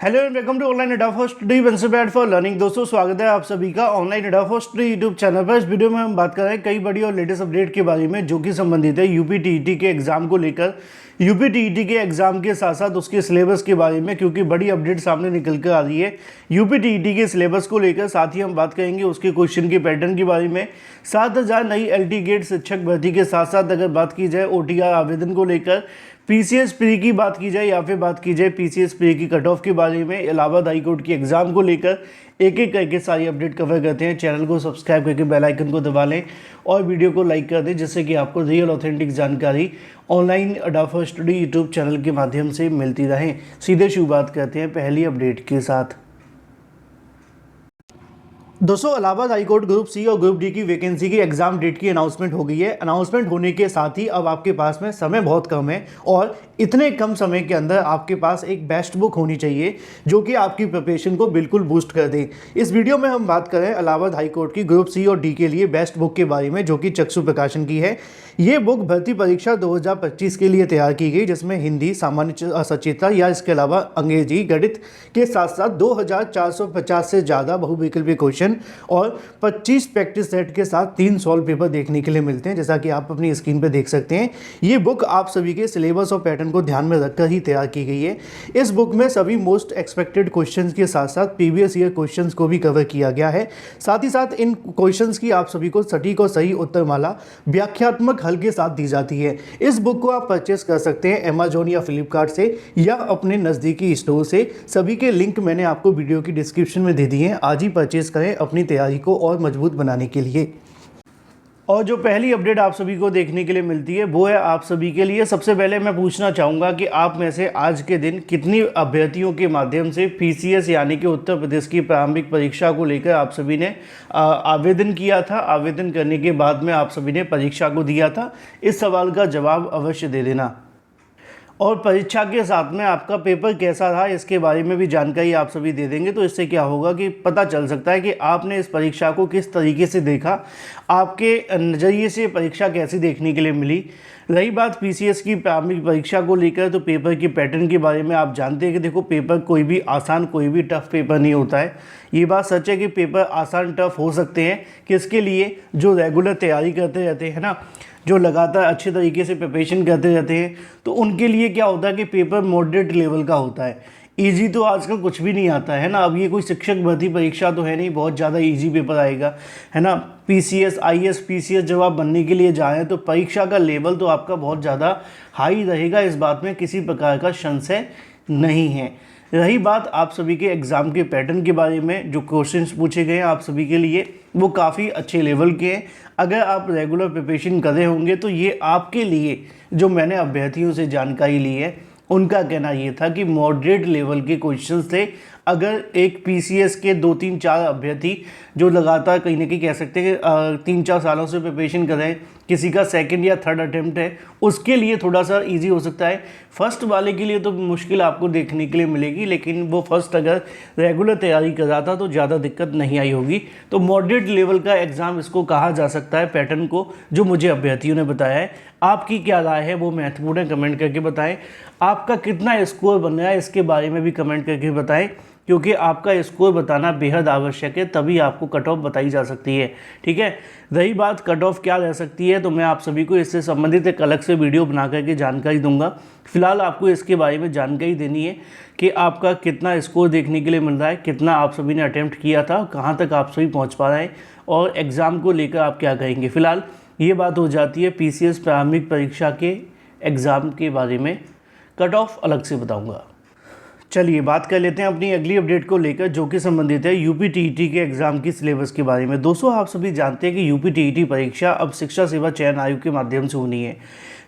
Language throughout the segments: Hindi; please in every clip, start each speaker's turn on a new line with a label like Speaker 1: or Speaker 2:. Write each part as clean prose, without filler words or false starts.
Speaker 1: Hello and welcome to online एडा for study bed for learning. दोस्तों स्वागत है आप सभी का ऑनलाइन एडा फॉर स्टडी यूट्यूब चैनल पर। इस वीडियो में हम बात कर रहे हैं कई बड़ी और लेटेस्ट अपडेट के बारे में जो कि संबंधित है यूपी टीईटी के एग्जाम को लेकर। यूपी टीईटी के एग्जाम के साथ साथ उसके सिलेबस के बारे में, क्योंकि बड़ी अपडेट सामने निकल कर आ रही है यूपी टीईटी के सिलेबस को लेकर। साथ ही हम बात करेंगे उसके क्वेश्चन के पैटर्न के बारे में। 7000 नई एलटी गेट शिक्षक भर्ती के साथ साथ अगर बात की जाए ओटीआर आवेदन को लेकर, पीसीएस प्री की बात की जाए या फिर बात की जाए पीसीएस प्री की कट ऑफ के बारे में, इलाहाबाद हाई कोर्ट की एग्जाम को लेकर एक एक करके सारी अपडेट कवर करते हैं। चैनल को सब्सक्राइब करके बेल आइकन को दबा लें और वीडियो को लाइक कर दें, जिससे कि आपको रियल ऑथेंटिक जानकारी ऑनलाइन एडा फॉर स्टडी यूट्यूब चैनल के माध्यम से मिलती रहे। सीधे शुरुआत करते हैं पहली अपडेट के साथ। दोस्तों Allahabad high court group C और ग्रुप डी की वैकेंसी की एग्जाम डेट की अनाउंसमेंट हो गई है। अनाउंसमेंट होने के साथ ही अब आपके पास में समय बहुत कम है और इतने कम समय के अंदर आपके पास एक बेस्ट बुक होनी चाहिए जो कि आपकी प्रिपरेशन को बिल्कुल बूस्ट कर दे। इस वीडियो में हम बात करें इलाहाबाद हाई कोर्ट की ग्रुप सी और डी के लिए बेस्ट बुक के बारे में, जो कि चक्षु प्रकाशन की है। ये बुक भर्ती परीक्षा 2025 के लिए तैयार की गई, जिसमें हिंदी, सामान्य सचेतता या इसके अलावा अंग्रेजी, गणित के साथ साथ 2450 से ज़्यादा बहुविकल्पी क्वेश्चन और 25 प्रैक्टिस सेट के साथ 3 सॉल्व पेपर देखने के लिए मिलते हैं, जैसा कि आप अपनी स्क्रीन पर देख सकते हैं। ये बुक आप सभी के सिलेबस और पैटर्न को ध्यान में रखकर ही तैयार की गई है। इस बुक में सभी मोस्ट एक्सपेक्टेड क्वेश्चंस के साथ साथ प्रीवियस ईयर क्वेश्चंस को भी कवर किया गया है। साथ ही साथ इन क्वेश्चंस की आप सभी को सटीक और सही उत्तरमाला व्याख्यात्मक हल के साथ दी जाती है। इस बुक को आप परचेस कर सकते हैं अमेजोन या फ्लिपकार्ट से या अपने नज़दीकी स्टोर से। सभी के लिंक मैंने आपको वीडियो की डिस्क्रिप्शन में दे दिए हैं। आज ही परचेस करें अपनी तैयारी को और मजबूत बनाने के लिए। और जो पहली अपडेट आप सभी को देखने के लिए मिलती है वो है आप सभी के लिए। सबसे पहले मैं पूछना चाहूँगा कि आप में से आज के दिन कितनी अभ्यर्थियों के माध्यम से पीसीएस यानी कि उत्तर प्रदेश की प्रारंभिक परीक्षा को लेकर आप सभी ने आवेदन किया था। आवेदन करने के बाद में आप सभी ने परीक्षा को दिया था। इस सवाल का जवाब अवश्य दे देना। और परीक्षा के साथ में आपका पेपर कैसा रहा इसके बारे में भी जानकारी आप सभी दे देंगे, तो इससे क्या होगा कि पता चल सकता है कि आपने इस परीक्षा को किस तरीके से देखा, आपके नज़रिए से परीक्षा कैसी देखने के लिए मिली। रही बात पीसीएस की प्रारंभिक परीक्षा को लेकर, तो पेपर के पैटर्न के बारे में आप जानते हैं कि देखो पेपर कोई भी आसान, कोई भी टफ पेपर नहीं होता है। ये बात सच है कि पेपर आसान टफ हो सकते हैं किसके लिए, जो रेगुलर तैयारी करते रहते हैं ना, जो लगातार अच्छे तरीके से प्रिपरेशन करते रहते हैं, तो उनके लिए क्या होता है कि पेपर मॉडरेट लेवल का होता है। इजी तो आजकल कुछ भी नहीं आता है ना। अब ये कोई शिक्षक भर्ती परीक्षा तो है नहीं बहुत ज़्यादा इजी पेपर आएगा, है ना। पीसीएस, आईएएस, पीसीएस जब आप बनने के लिए जाएँ तो परीक्षा का लेवल तो आपका बहुत ज़्यादा हाई रहेगा, इस बात में किसी प्रकार का संशय नहीं है। रही बात आप सभी के एग्ज़ाम के पैटर्न के बारे में, जो क्वेश्चंस पूछे गए हैं आप सभी के लिए वो काफ़ी अच्छे लेवल के हैं। अगर आप रेगुलर प्रिपरेशन कर रहे होंगे तो ये आपके लिए, जो मैंने अभ्यर्थियों से जानकारी ली है उनका कहना ये था कि मॉडरेट लेवल के क्वेश्चंस थे। अगर एक पीसीएस के 2-3-4 अभ्यर्थी जो लगातार कहीं ना कहीं कह सकते हैं कि 3-4 सालों से प्रिपरेशन कर रहे हैं, किसी का सेकंड या थर्ड अटेम्प्ट है, उसके लिए थोड़ा सा इजी हो सकता है। फर्स्ट वाले के लिए तो मुश्किल आपको देखने के लिए मिलेगी, लेकिन वो फर्स्ट अगर रेगुलर तैयारी कर रहा था तो ज़्यादा दिक्कत नहीं आई होगी। तो मॉडरेट लेवल का एग्ज़ाम इसको कहा जा सकता है, पैटर्न को, जो मुझे अभ्यर्थियों ने बताया है। आपकी क्या राय है वो महत्वपूर्ण है, कमेंट करके बताएं। आपका कितना स्कोर बन रहा है इसके बारे में भी कमेंट करके बताएं, क्योंकि आपका स्कोर बताना बेहद आवश्यक है, तभी आपको कट ऑफ बताई जा सकती है। ठीक है, रही बात कट ऑफ क्या रह सकती है, तो मैं आप सभी को इससे संबंधित एक अलग से वीडियो बना करके जानकारी दूंगा। फिलहाल आपको इसके बारे में जानकारी देनी है कि आपका कितना स्कोर देखने के लिए मिल रहा है, कितना आप सभी ने अटैम्प्ट किया था, कहाँ तक आप सभी पहुँच पा रहे हैं और एग्ज़ाम को लेकर आप क्या कहेंगे। फिलहाल ये बात हो जाती है पीसीएस प्रारंभिक परीक्षा के एग्ज़ाम के बारे में, कट ऑफ अलग से बताऊँगा। चलिए बात कर लेते हैं अपनी अगली अपडेट को लेकर, जो कि संबंधित है यूपी टीईटी के एग्जाम की सिलेबस के बारे में। दोस्तों आप सभी जानते हैं कि यूपी टीईटी परीक्षा अब शिक्षा सेवा चयन आयोग के माध्यम से होनी है।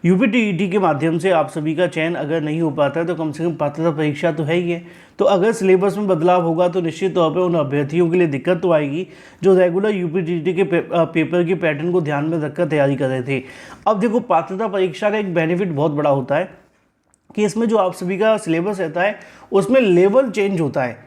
Speaker 1: यूपी टीईटी के माध्यम से आप सभी का चयन अगर नहीं हो पाता है तो कम से कम पात्रता परीक्षा तो है ही है। तो अगर सिलेबस में बदलाव होगा तो निश्चित तौर पर उन अभ्यर्थियों के लिए दिक्कत तो आएगी जो रेगुलर यूपी टीईटी के पेपर के पैटर्न को ध्यान में रखकर तैयारी कर रहे थे। अब देखो पात्रता परीक्षा का एक बेनिफिट बहुत बड़ा होता है कि इसमें जो आप सभी का सिलेबस रहता है उसमें लेवल चेंज होता है।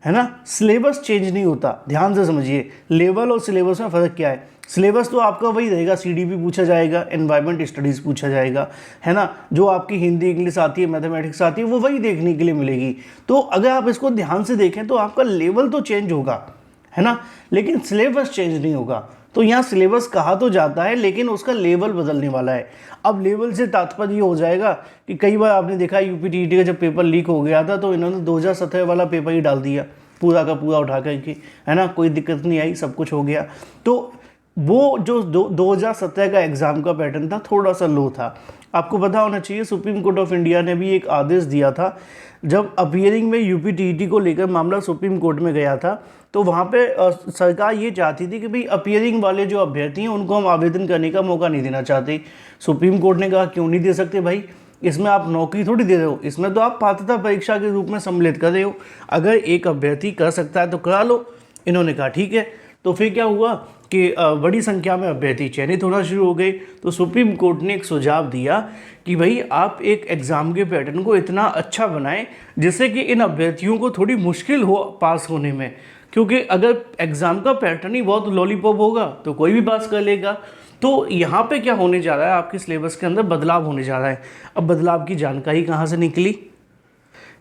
Speaker 1: है ना। सिलेबस चेंज नहीं होता, ध्यान से समझिए, लेवल और सिलेबस में फ़र्क क्या है। सिलेबस तो आपका वही रहेगा, सीडीपी पूछा जाएगा, एनवायरमेंट स्टडीज़ पूछा जाएगा, है ना। जो आपकी हिंदी इंग्लिश आती है, मैथमेटिक्स आती है, वो वही देखने के लिए मिलेगी। तो अगर आप इसको ध्यान से देखें तो आपका लेवल तो चेंज होगा, है ना, लेकिन सिलेबस चेंज नहीं होगा। तो यहाँ सिलेबस कहा तो जाता है लेकिन उसका लेवल बदलने वाला है। अब लेवल से तात्पर्य ये हो जाएगा कि कई बार आपने देखा यूपीटीईटी का जब पेपर लीक हो गया था तो इन्होंने 2017 वाला पेपर ही डाल दिया पूरा का पूरा उठा करके, है ना, कोई दिक्कत नहीं आई, सब कुछ हो गया। तो वो जो 2017 का एग्ज़ाम का पैटर्न था थोड़ा सा लो था। आपको पता होना चाहिए सुप्रीम कोर्ट ऑफ इंडिया ने भी एक आदेश दिया था, जब अपीयरिंग में यूपीटीईटी को लेकर मामला सुप्रीम कोर्ट में गया था तो वहाँ पे सरकार ये चाहती थी कि भाई अपीयरिंग वाले जो अभ्यर्थी हैं उनको हम आवेदन करने का मौका नहीं देना चाहते। सुप्रीम कोर्ट ने कहा क्यों नहीं दे सकते भाई, इसमें आप नौकरी थोड़ी दे रहे हो, इसमें तो आप पात्रता परीक्षा के रूप में सम्मिलित कर रहे हो, अगर एक अभ्यर्थी कर सकता है तो करा लो। इन्होंने कहा ठीक है। तो फिर क्या हुआ कि बड़ी संख्या में अभ्यर्थी चयनित होना शुरू हो गए। तो सुप्रीम कोर्ट ने एक सुझाव दिया कि भाई आप एक एग्ज़ाम के पैटर्न को इतना अच्छा बनाएं जिससे कि इन अभ्यर्थियों को थोड़ी मुश्किल हो पास होने में, क्योंकि अगर एग्ज़ाम का पैटर्न ही बहुत लॉलीपॉप होगा तो कोई भी पास कर लेगा। तो यहाँ पे क्या होने जा रहा है, आपके सिलेबस के अंदर बदलाव होने जा रहा है। अब बदलाव की जानकारी कहाँ से निकली,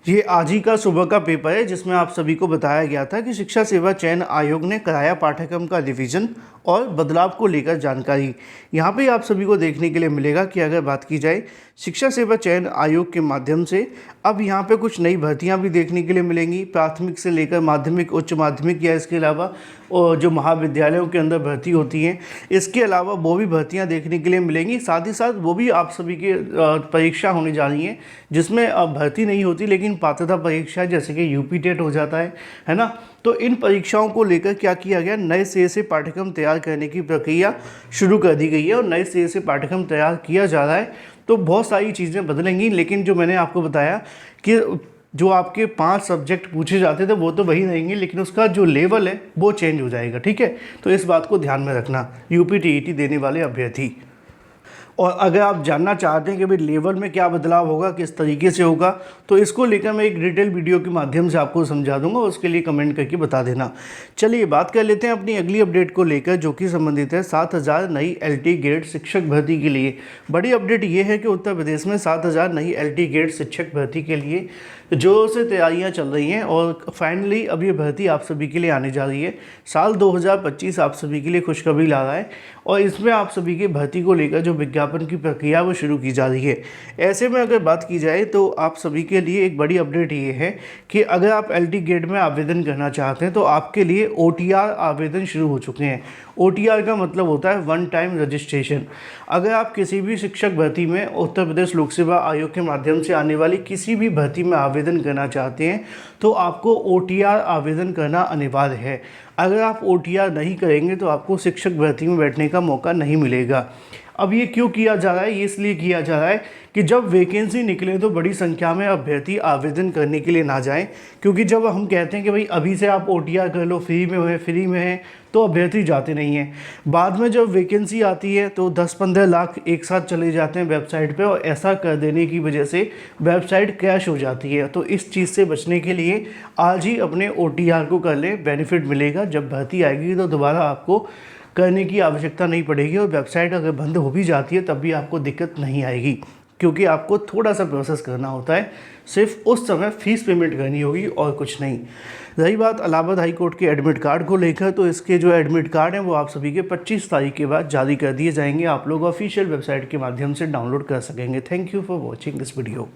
Speaker 1: ये आज ही का सुबह का पेपर है जिसमें आप सभी को बताया गया था कि शिक्षा सेवा चयन आयोग ने कराया पाठ्यक्रम का रिवीजन और बदलाव को लेकर जानकारी। यहाँ पे आप सभी को देखने के लिए मिलेगा कि अगर बात की जाए शिक्षा सेवा चयन आयोग के माध्यम से अब यहाँ पे कुछ नई भर्तियाँ भी देखने के लिए मिलेंगी, प्राथमिक से लेकर माध्यमिक, उच्च माध्यमिक या इसके अलावा और जो महाविद्यालयों के अंदर भर्ती होती हैं, इसके अलावा वो भी भर्तियाँ देखने के लिए मिलेंगी। साथ ही साथ वो भी आप सभी के परीक्षा होने जा रही हैं जिसमें भर्ती नहीं होती लेकिन पात्रता परीक्षा जैसे कि यूपी टेट हो जाता है ना। तो इन परीक्षाओं को लेकर क्या किया गया, नए सिरे से पाठ्यक्रम तैयार करने की प्रक्रिया शुरू कर दी गई है और नए सिरे से पाठ्यक्रम तैयार किया जा रहा है। तो बहुत सारी चीज़ें बदलेंगी, लेकिन जो मैंने आपको बताया कि जो आपके 5 सब्जेक्ट पूछे जाते थे वो तो वही रहेंगे, लेकिन उसका जो लेवल है वो चेंज हो जाएगा, ठीक है। तो इस बात को ध्यान में रखना यूपीटीईटी देने वाले अभ्यर्थी। और अगर आप जानना चाहते हैं कि भाई लेवल में क्या बदलाव होगा, किस तरीके से होगा, तो इसको लेकर मैं एक डिटेल वीडियो के माध्यम से आपको समझा दूंगा, उसके लिए कमेंट करके बता देना। चलिए बात कर लेते हैं अपनी अगली अपडेट को लेकर जो कि संबंधित है 7000 नई LT ग्रेड शिक्षक भर्ती के लिए। बड़ी अपडेट ये है कि उत्तर प्रदेश में 7000 नई LT ग्रेड शिक्षक भर्ती के लिए जोरों से तैयारियां चल रही हैं और फाइनली अब ये भर्ती आप सभी के लिए आने जा रही है। साल 2025 आप सभी के लिए खुशखबरी ला रहा है और इसमें आप सभी के भर्ती को लेकर जो विज्ञापन की प्रक्रिया वो शुरू की जा रही है। ऐसे में अगर बात की जाए तो आप सभी के लिए एक बड़ी अपडेट ये है कि अगर आप LT ग्रेड में आवेदन करना चाहते हैं तो आपके लिए OTR आवेदन शुरू हो चुके हैं। OTR का मतलब होता है वन टाइम रजिस्ट्रेशन। अगर आप किसी भी शिक्षक भर्ती में उत्तर प्रदेश लोक सेवा आयोग के माध्यम से आने वाली किसी भी भर्ती में आवेदन करना चाहते हैं तो आपको OTR आवेदन करना अनिवार्य है। अगर आप OTR नहीं करेंगे तो आपको शिक्षक भर्ती में बैठने का मौका नहीं मिलेगा। अब ये क्यों किया जा रहा है, ये इसलिए किया जा रहा है कि जब वैकेंसी निकले तो बड़ी संख्या में अभ्यर्थी आवेदन करने के लिए ना जाएं, क्योंकि जब हम कहते हैं कि भाई अभी से आप OTR कर लो, फ्री में है, तो अभ्यर्थी जाते नहीं हैं। बाद में जब वैकेंसी आती है तो 10-15 लाख एक साथ चले जाते हैं वेबसाइट पे और ऐसा कर देने की वजह से वेबसाइट क्रैश हो जाती है। तो इस चीज़ से बचने के लिए आज ही अपने OTR को कर लें, बेनिफिट मिलेगा। जब भर्ती आएगी तो दोबारा आपको करने की आवश्यकता नहीं पड़ेगी और वेबसाइट अगर बंद हो भी जाती है तब भी आपको दिक्कत नहीं आएगी, क्योंकि आपको थोड़ा सा प्रोसेस करना होता है, सिर्फ उस समय फ़ीस पेमेंट करनी होगी और कुछ नहीं। रही बात इलाहाबाद हाई कोर्ट के एडमिट कार्ड को लेकर, तो इसके जो एडमिट कार्ड हैं वो आप सभी के 25 तारीख के बाद जारी कर दिए जाएंगे। आप लोग ऑफिशियल वेबसाइट के माध्यम से डाउनलोड कर सकेंगे। Thank you for watching this video.